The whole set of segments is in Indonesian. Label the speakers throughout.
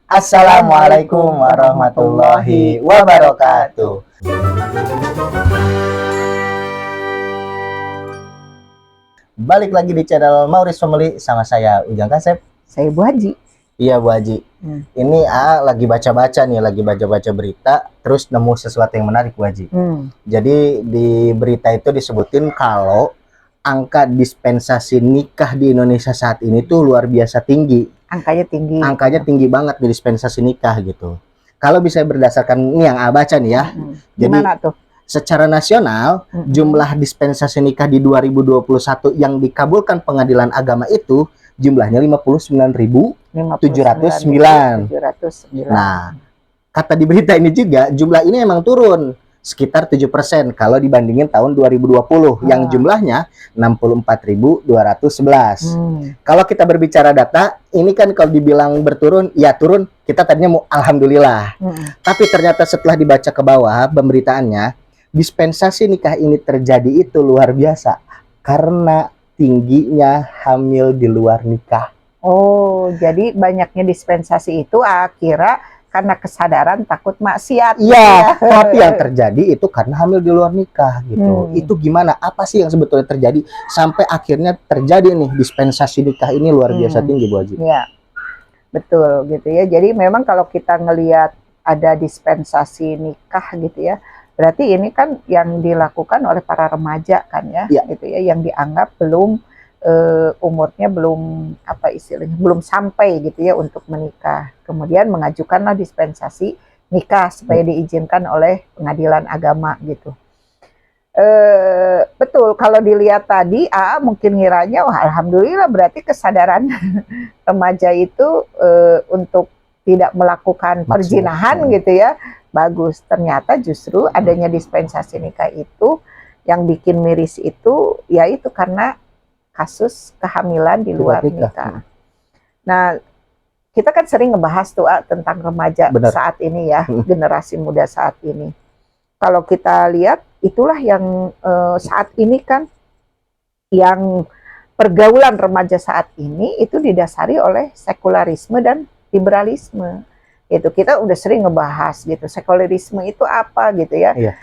Speaker 1: Assalamualaikum warahmatullahi wabarakatuh. Balik lagi di channel Maurice Family sama saya Ujang Kasep.
Speaker 2: Saya Bu Haji.
Speaker 1: Iya Bu Haji. Ini lagi baca-baca nih, lagi baca-baca berita, terus nemu sesuatu yang menarik Bu Haji. Jadi di berita itu disebutin kalau angka dispensasi nikah di Indonesia saat ini tuh luar biasa tinggi.
Speaker 2: Angkanya tinggi.
Speaker 1: Angkanya tinggi banget di dispensasi nikah gitu. Kalau bisa berdasarkan ini yang baca nih ya.
Speaker 2: Gimana tuh?
Speaker 1: Secara nasional, jumlah dispensasi nikah di 2021 yang dikabulkan Pengadilan Agama itu jumlahnya 59.709. Nah, kata di berita ini juga jumlah ini emang turun sekitar 7% kalau dibandingin tahun 2020 yang jumlahnya 64.211. Kalau kita berbicara data, ini kan kalau dibilang berturun, ya turun, kita tadinya mau alhamdulillah. Tapi ternyata setelah dibaca ke bawah pemberitaannya, dispensasi nikah ini terjadi itu luar biasa karena tingginya hamil di luar nikah.
Speaker 2: Oh, jadi banyaknya dispensasi itu akhirnya karena kesadaran takut maksiat.
Speaker 1: Iya, tapi yang terjadi itu karena hamil di luar nikah gitu. Itu gimana? Apa sih yang sebetulnya terjadi sampai akhirnya terjadi nih dispensasi nikah ini luar biasa tinggi Bu Haji?
Speaker 2: Iya, betul gitu ya. Jadi memang kalau kita ngelihat ada dispensasi nikah gitu ya, berarti ini kan yang dilakukan oleh para remaja kan ya, gitu ya, yang dianggap belum umurnya belum apa istilahnya belum sampai gitu ya untuk menikah. Kemudian mengajukanlah dispensasi nikah supaya diizinkan oleh Pengadilan Agama gitu. Betul, kalau dilihat tadi mungkin ngiranya wah alhamdulillah berarti kesadaran remaja itu untuk tidak melakukan perzinahan gitu ya bagus. Ternyata justru adanya dispensasi nikah itu yang bikin miris itu yaitu karena kasus kehamilan di luar nikah. Nah, kita kan sering ngebahas tuh tentang remaja saat ini ya, generasi muda saat ini. Kalau kita lihat, itulah yang saat ini kan, yang pergaulan remaja saat ini itu didasari oleh sekularisme dan liberalisme. Itu kita udah sering ngebahas gitu, sekularisme itu apa gitu ya.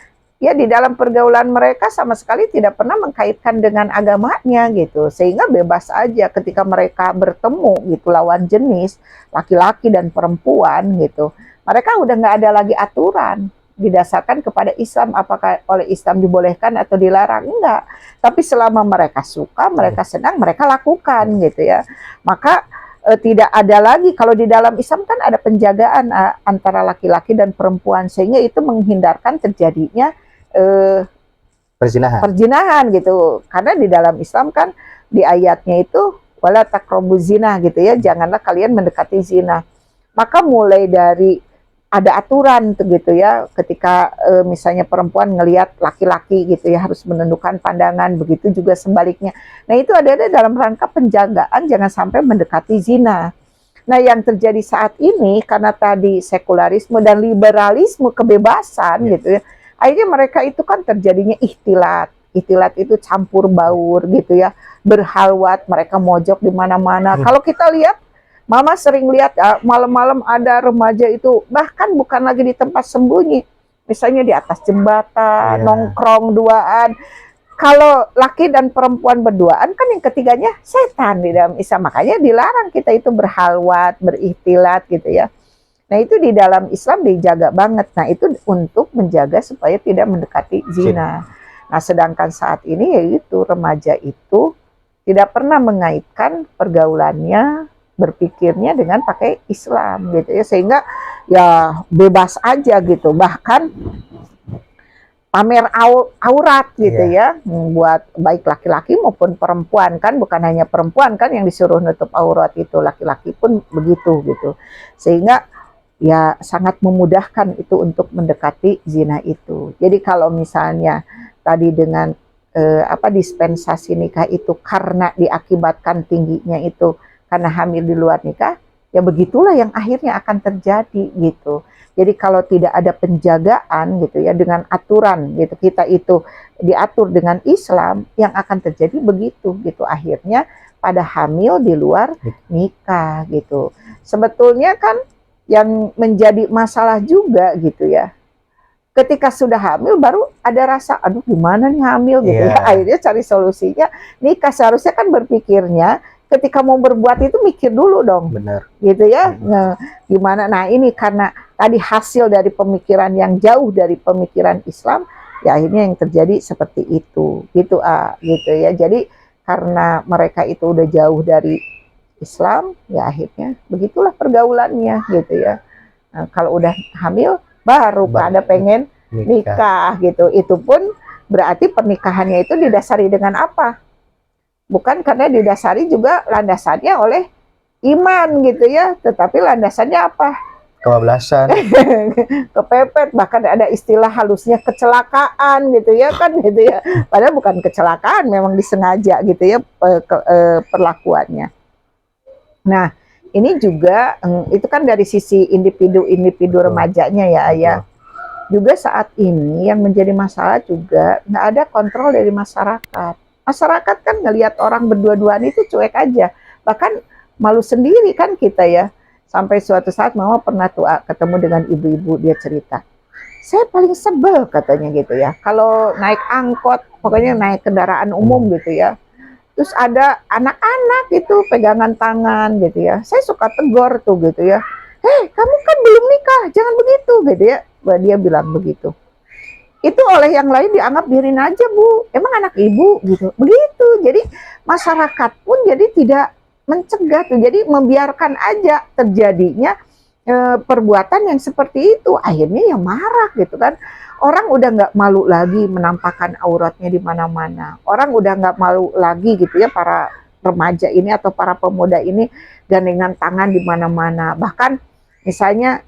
Speaker 2: Ya di dalam pergaulan mereka sama sekali tidak pernah mengkaitkan dengan agamanya gitu, sehingga bebas aja ketika mereka bertemu gitu lawan jenis laki-laki dan perempuan gitu, mereka udah nggak ada lagi aturan didasarkan kepada Islam, apakah oleh Islam dibolehkan atau dilarang, enggak, tapi selama mereka suka, mereka senang, mereka lakukan gitu ya. Maka tidak ada lagi, kalau di dalam Islam kan ada penjagaan antara laki-laki dan perempuan, sehingga itu menghindarkan terjadinya perzinahan gitu. Karena di dalam Islam kan di ayatnya itu wala taqrabuz zina gitu ya, janganlah kalian mendekati zina. Maka mulai dari ada aturan gitu ya, ketika misalnya perempuan ngelihat laki-laki gitu ya harus menundukkan pandangan, begitu juga sebaliknya. Nah itu ada dalam rangka penjagaan jangan sampai mendekati zina. Nah yang terjadi saat ini karena tadi sekularisme dan liberalisme kebebasan gitu ya, akhirnya mereka itu kan terjadinya ikhtilat. Ikhtilat itu campur baur gitu ya, berhalwat, mereka mojok di mana-mana. Kalau kita lihat, Mama sering lihat malam-malam ada remaja itu bahkan bukan lagi di tempat sembunyi, misalnya di atas jembatan, nongkrong duaan. Kalau laki dan perempuan berduaan kan yang ketiganya setan di dalam Islam, makanya dilarang kita itu berhalwat, berikhtilat gitu ya. Nah itu di dalam Islam dijaga banget. Nah itu untuk menjaga supaya tidak mendekati zina. Nah sedangkan saat ini yaitu remaja itu tidak pernah mengaitkan pergaulannya, berpikirnya dengan pakai Islam gitu ya, sehingga ya bebas aja gitu, bahkan pamer aurat gitu ya, buat baik laki-laki maupun perempuan, kan bukan hanya perempuan kan yang disuruh nutup aurat, itu laki-laki pun begitu gitu, sehingga ya sangat memudahkan itu untuk mendekati zina itu. Jadi kalau misalnya tadi dengan dispensasi nikah itu karena diakibatkan tingginya itu karena hamil di luar nikah, ya begitulah yang akhirnya akan terjadi gitu. Jadi kalau tidak ada penjagaan gitu ya dengan aturan gitu, kita itu diatur dengan Islam, yang akan terjadi begitu gitu, akhirnya pada hamil di luar nikah gitu. Sebetulnya kan yang menjadi masalah juga gitu ya. Ketika sudah hamil baru ada rasa, aduh gimana nih hamil gitu ya. Akhirnya cari solusinya nikah. Seharusnya kan berpikirnya ketika mau berbuat itu mikir dulu dong.
Speaker 1: Benar.
Speaker 2: Gitu ya. Nah, gimana? Nah ini karena tadi hasil dari pemikiran yang jauh dari pemikiran Islam, ya akhirnya yang terjadi seperti itu. Gitu gitu ya. Jadi karena mereka itu udah jauh dari Islam, ya akhirnya begitulah pergaulannya gitu ya. Nah, kalau udah hamil baru pada pengen nikah gitu. Itu pun berarti pernikahannya itu didasari dengan apa? Bukan karena didasari juga landasannya oleh iman gitu ya, tetapi landasannya apa?
Speaker 1: Kebablasan.
Speaker 2: Kepepet, bahkan ada istilah halusnya kecelakaan gitu ya kan gitu ya. Padahal bukan kecelakaan, memang disengaja gitu ya perlakuannya. Nah, ini juga itu kan dari sisi individu remajanya ya, Ayah. Juga saat ini yang menjadi masalah juga nggak ada kontrol dari masyarakat. Masyarakat kan ngelihat orang berdua-duaan itu cuek aja. Bahkan malu sendiri kan kita ya. Sampai suatu saat Mama pernah tuh ketemu dengan ibu-ibu, dia cerita. Saya paling sebel katanya gitu ya. Kalau naik angkot, pokoknya naik kendaraan umum gitu ya. Terus ada anak-anak itu pegangan tangan gitu ya. Saya suka tegur tuh gitu ya. Hei, kamu kan belum nikah, jangan begitu gitu ya. Dia bilang begitu. Itu oleh yang lain dianggap biarin aja Bu, emang anak ibu gitu. Begitu, jadi masyarakat pun jadi tidak mencegah tuh. Jadi membiarkan aja terjadinya perbuatan yang seperti itu. Akhirnya ya marah gitu kan. Orang udah nggak malu lagi menampakkan auratnya di mana-mana. Orang udah nggak malu lagi gitu ya, para remaja ini atau para pemuda ini gandengan tangan di mana-mana. Bahkan misalnya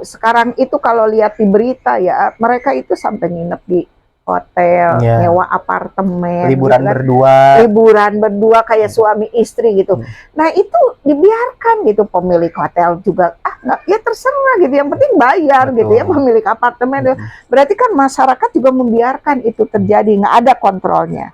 Speaker 2: sekarang itu kalau lihat di berita ya, mereka itu sampai nginep di hotel, nyewa apartemen,
Speaker 1: liburan
Speaker 2: gitu kan.
Speaker 1: berdua,
Speaker 2: liburan berdua kayak suami istri gitu. Nah itu dibiarkan gitu, pemilik hotel juga nggak, ya terserah gitu, yang penting bayar. Betul. Gitu ya, pemilik apartemen. Berarti kan masyarakat juga membiarkan itu terjadi, nggak ada kontrolnya.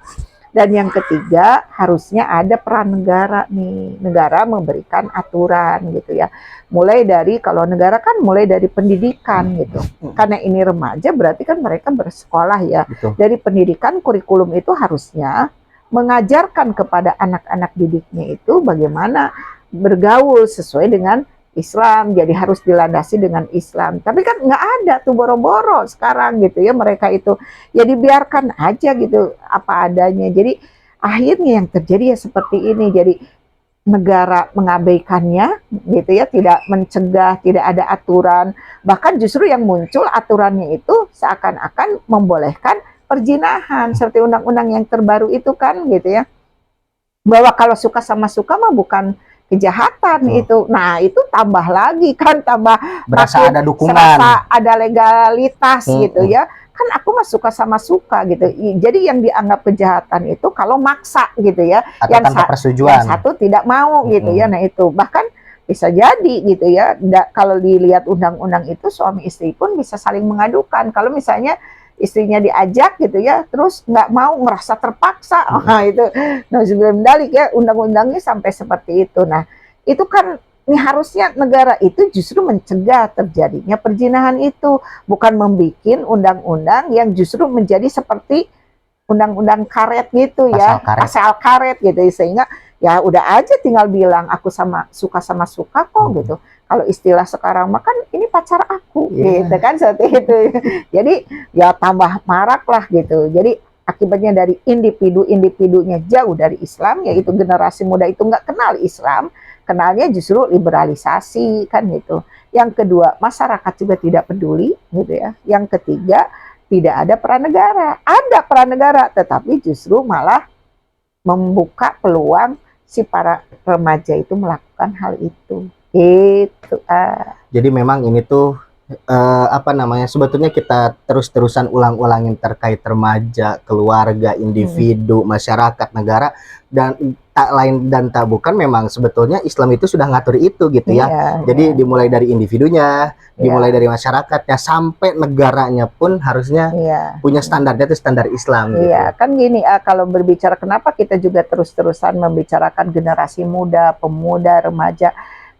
Speaker 2: Dan yang ketiga, harusnya ada peran negara nih. Negara memberikan aturan gitu ya. Mulai dari, kalau negara kan mulai dari pendidikan gitu. Karena ini remaja berarti kan mereka bersekolah ya. Betul. Dari pendidikan, kurikulum itu harusnya mengajarkan kepada anak-anak didiknya itu bagaimana bergaul sesuai dengan Islam, jadi harus dilandasi dengan Islam. Tapi kan nggak ada tuh boro-boro sekarang gitu ya, mereka itu ya dibiarkan aja gitu apa adanya. Jadi akhirnya yang terjadi ya seperti ini. Jadi negara mengabaikannya gitu ya, tidak mencegah, tidak ada aturan. Bahkan justru yang muncul aturannya itu seakan-akan membolehkan perjinahan, seperti undang-undang yang terbaru itu kan gitu ya. Bahwa kalau suka sama suka mah bukan kejahatan itu. Nah, itu tambah lagi kan, tambah
Speaker 1: berasa ada dukungan,
Speaker 2: serasa ada legalitas gitu ya. Kan aku mah suka sama suka gitu. Jadi yang dianggap kejahatan itu kalau maksa gitu ya.
Speaker 1: Atau
Speaker 2: yang
Speaker 1: tanpa persetujuan.
Speaker 2: Yang satu tidak mau gitu ya. Nah, itu bahkan bisa jadi gitu ya. Kalau dilihat undang-undang itu, suami istri pun bisa saling mengadukan. Kalau misalnya istrinya diajak gitu ya, terus nggak mau, ngerasa terpaksa, nah itu, nauzubillah dalik ya, undang-undangnya sampai seperti itu. Nah itu kan ini harusnya negara itu justru mencegah terjadinya perzinahan itu, bukan membuat undang-undang yang justru menjadi seperti undang-undang karet gitu ya, pasal karet gitu, sehingga ya udah aja tinggal bilang aku suka sama suka kok gitu. Kalau istilah sekarang mah kan ini pacar aku gitu kan, seperti itu. Jadi ya tambah marak lah gitu. Jadi akibatnya dari individunya jauh dari Islam, yaitu generasi muda itu nggak kenal Islam, kenalnya justru liberalisasi kan gitu. Yang kedua, masyarakat juga tidak peduli gitu ya. Yang ketiga, tidak ada peran negara. Ada peran negara, tetapi justru malah membuka peluang si para remaja itu melakukan hal itu. Gitu.
Speaker 1: Jadi memang ini tuh apa namanya, sebetulnya kita terus-terusan ulang-ulangin terkait remaja, keluarga, individu, masyarakat, negara, dan tak lain dan tak bukan memang sebetulnya Islam itu sudah ngatur itu gitu ya. Jadi dimulai dari individunya, dimulai dari masyarakatnya, sampai negaranya pun harusnya punya standarnya itu standar Islam.
Speaker 2: Iya, gitu. Kan gini, kalau berbicara kenapa kita juga terus-terusan membicarakan generasi muda, pemuda, remaja,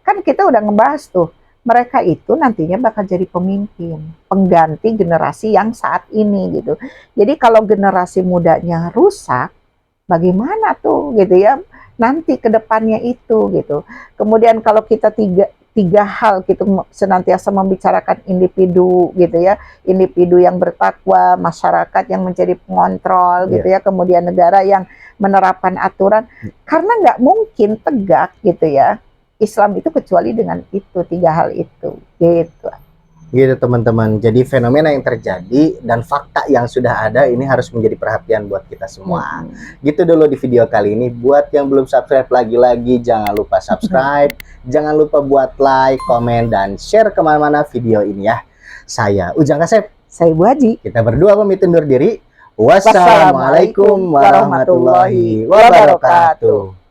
Speaker 2: kan kita udah ngebahas tuh mereka itu nantinya bakal jadi pemimpin, pengganti generasi yang saat ini gitu. Jadi kalau generasi mudanya rusak, bagaimana tuh gitu ya nanti ke depannya itu gitu. Kemudian kalau kita tiga hal gitu senantiasa membicarakan individu gitu ya, individu yang bertakwa, masyarakat yang menjadi pengontrol gitu ya, kemudian negara yang menerapkan aturan, karena nggak mungkin tegak gitu ya Islam itu kecuali dengan itu, tiga hal itu gitu.
Speaker 1: Gitu teman-teman, jadi fenomena yang terjadi dan fakta yang sudah ada ini harus menjadi perhatian buat kita semua. Gitu dulu di video kali ini. Buat yang belum subscribe, lagi-lagi jangan lupa subscribe, jangan lupa buat like, komen, dan share kemana-mana video ini ya. Saya Ujang Kasep,
Speaker 2: saya Ibu Haji,
Speaker 1: kita berdua pamit undur diri. Wassalamualaikum warahmatullahi wabarakatuh.